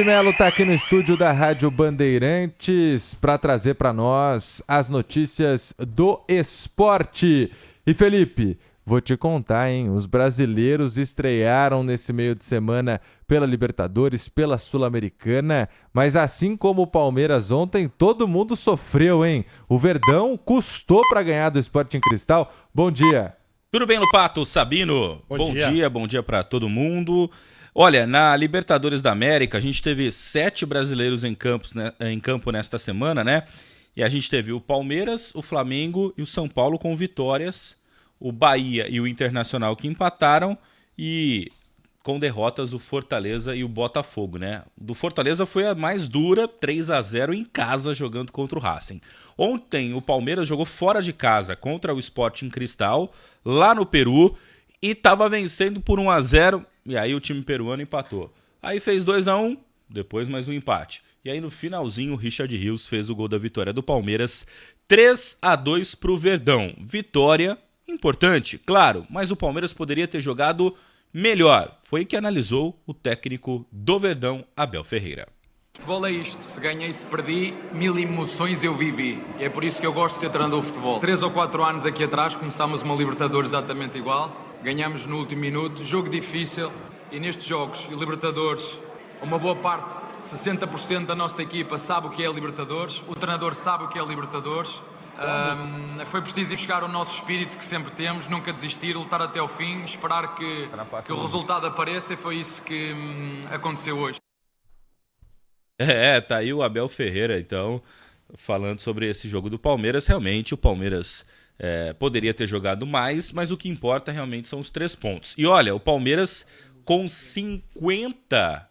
Melo está aqui no estúdio da Rádio Bandeirantes para trazer para nós as notícias do esporte. E Felipe, vou te contar, hein? Os brasileiros estrearam nesse meio de semana pela Libertadores, pela Sul-Americana, mas assim como o Palmeiras ontem, todo mundo sofreu, hein? O Verdão custou para ganhar do Sporting Cristal. Bom dia. Tudo bem, Lupato, Sabino? Bom dia para todo mundo. Olha, na Libertadores da América, a gente teve 7 brasileiros em campo nesta semana, né? E a gente teve o Palmeiras, o Flamengo e o São Paulo com vitórias, o Bahia e o Internacional que empataram e com derrotas o Fortaleza e o Botafogo, né? Do Fortaleza foi a mais dura, 3-0 em casa jogando contra o Racing. Ontem o Palmeiras jogou fora de casa contra o Sporting Cristal, lá no Peru, e estava vencendo por 1-0, e aí o time peruano empatou. Aí fez 2-1, depois mais um empate. E aí no finalzinho o Richard Rios fez o gol da vitória do Palmeiras, 3-2 pro Verdão. Vitória importante, claro, mas o Palmeiras poderia ter jogado melhor. Foi o que analisou o técnico do Verdão, Abel Ferreira. Futebol é isto, se ganhei, se perdi, 1000 emoções eu vivi. E é por isso que eu gosto de ser treinador de futebol. 3 ou 4 anos aqui atrás começámos uma Libertadores exatamente igual. Ganhámos no último minuto, jogo difícil. E nestes jogos e Libertadores, uma boa parte, 60% da nossa equipa sabe o que é Libertadores. O treinador sabe o que é Libertadores. Foi preciso ir buscar o nosso espírito que sempre temos, nunca desistir, lutar até ao fim, esperar que o resultado apareça, e foi isso que aconteceu hoje. Tá aí o Abel Ferreira, então, falando sobre esse jogo do Palmeiras. Realmente o Palmeiras poderia ter jogado mais, mas o que importa realmente são os 3 pontos. E olha, o Palmeiras com 50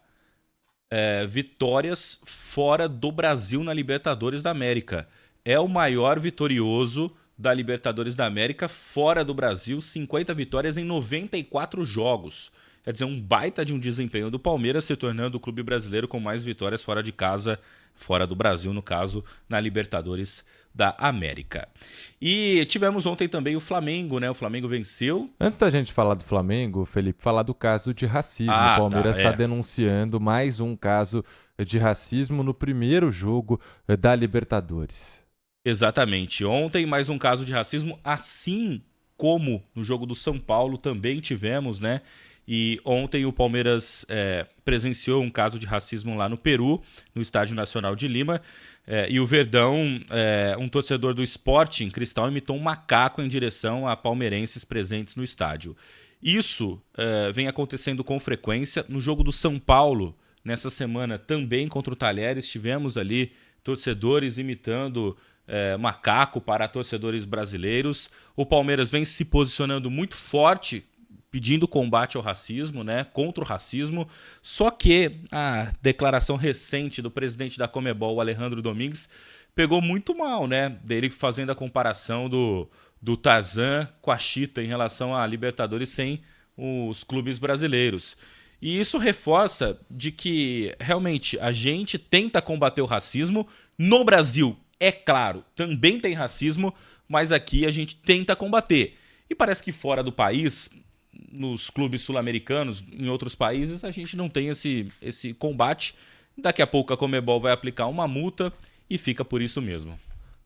vitórias fora do Brasil na Libertadores da América. É o maior vitorioso da Libertadores da América fora do Brasil, 50 vitórias em 94 jogos. Quer dizer, um baita de um desempenho do Palmeiras, se tornando o clube brasileiro com mais vitórias fora de casa, fora do Brasil, no caso, na Libertadores da América. E tivemos ontem também o Flamengo, né? O Flamengo venceu. Antes da gente falar do Flamengo, Felipe, falar do caso de racismo. O Palmeiras está denunciando mais um caso de racismo no primeiro jogo da Libertadores. Exatamente. Ontem, mais um caso de racismo, assim como no jogo do São Paulo também tivemos, né? E ontem o Palmeiras presenciou um caso de racismo lá no Peru, no Estádio Nacional de Lima, e o Verdão, um torcedor do Sporting Cristal, imitou um macaco em direção a palmeirenses presentes no estádio. Isso vem acontecendo com frequência. No jogo do São Paulo, nessa semana, também contra o Talheres, tivemos ali torcedores imitando macaco para torcedores brasileiros. O Palmeiras vem se posicionando muito forte, pedindo combate ao racismo, né, contra o racismo, só que a declaração recente do presidente da Conmebol, Alejandro Domingues, pegou muito mal, né, dele fazendo a comparação do Tarzan com a Cheetah em relação à Libertadores sem os clubes brasileiros. E isso reforça de que realmente a gente tenta combater o racismo. No Brasil, é claro, também tem racismo, mas aqui a gente tenta combater. E parece que fora do país, nos clubes sul-americanos, em outros países, a gente não tem esse combate. Daqui a pouco a Conmebol vai aplicar uma multa e fica por isso mesmo.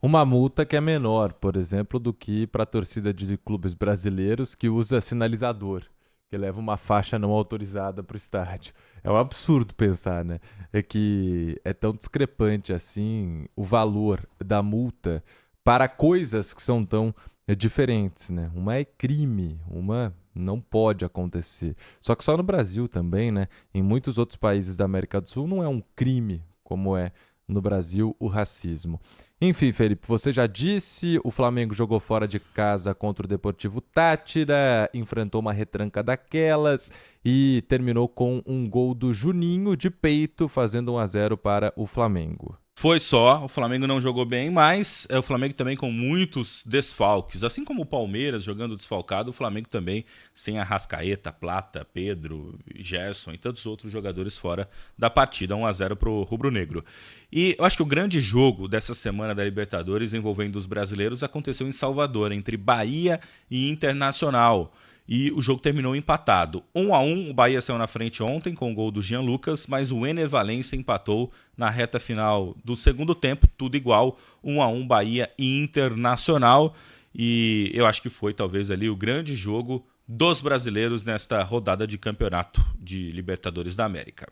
Uma multa que é menor, por exemplo, do que para a torcida de clubes brasileiros que usa sinalizador, que leva uma faixa não autorizada para o estádio. É um absurdo pensar, né? É que é tão discrepante assim o valor da multa para coisas que são tão diferentes, né? Uma é crime, uma não pode acontecer. Só que só no Brasil também, né? Em muitos outros países da América do Sul não é um crime como é no Brasil o racismo. Enfim, Felipe, você já disse, o Flamengo jogou fora de casa contra o Deportivo Táchira, enfrentou uma retranca daquelas e terminou com um gol do Juninho de peito, fazendo 1-0 para o Flamengo. Foi só, o Flamengo não jogou bem, mas o Flamengo também com muitos desfalques. Assim como o Palmeiras jogando desfalcado, o Flamengo também sem Arrascaeta, Plata, Pedro, Gerson e tantos outros jogadores fora da partida. 1-0 para o rubro-negro. E eu acho que o grande jogo dessa semana da Libertadores envolvendo os brasileiros aconteceu em Salvador, entre Bahia e Internacional. e o jogo terminou empatado. 1-1, o Bahia saiu na frente ontem com o gol do Jean Lucas, mas o Ener Valencia empatou na reta final do segundo tempo, tudo igual, 1-1 Bahia e Internacional, e eu acho que foi talvez ali o grande jogo dos brasileiros nesta rodada de campeonato de Libertadores da América.